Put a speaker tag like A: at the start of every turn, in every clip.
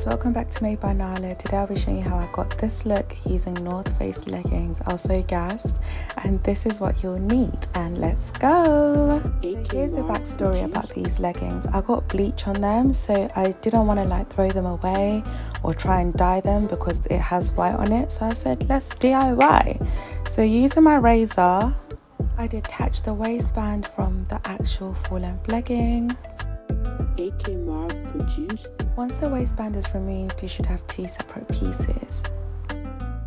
A: guys, welcome back to Made by Nalé. Today I'll be showing you how I got this look using Northface leggings. I was so gassed, and this is what you'll need, and let's go. So here's the backstory about these leggings. I got bleach on them, so I didn't want to throw them away or try and dye them because it has white on it. So I said, let's DIY. So using my razor, I detached the waistband from the actual full-length legging.
B: Produced.
A: Once the waistband is removed, you should have two separate pieces.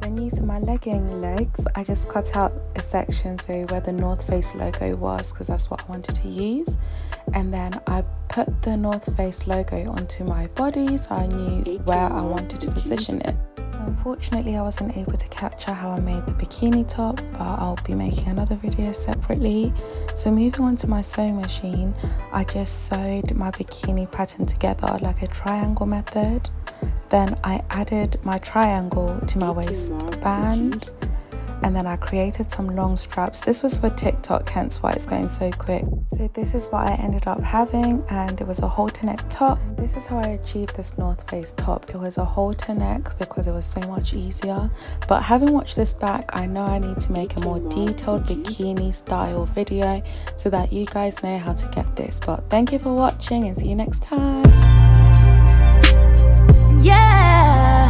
A: Then using my legging legs, I just cut out a section so where the Northface logo was, because that's what I wanted to use. And then I put the Northface logo onto my body so I knew where I wanted to position it. So unfortunately I wasn't able to capture how I made the bikini top, but I'll be making another video separately. So moving on to my sewing machine, I just sewed my bikini pattern together like a triangle method. Then I added my triangle to my waistband, and then I created some long straps. This was for TikTok, hence why it's going so quick. So this is what I ended up having, and it was a halter neck top. And this is how I achieved this Northface top. It was a halter neck because it was so much easier. But having watched this back, I know I need to make a more detailed bikini style video so that you guys know how to get this. But thank you for watching, and see you next time.
C: Yeah.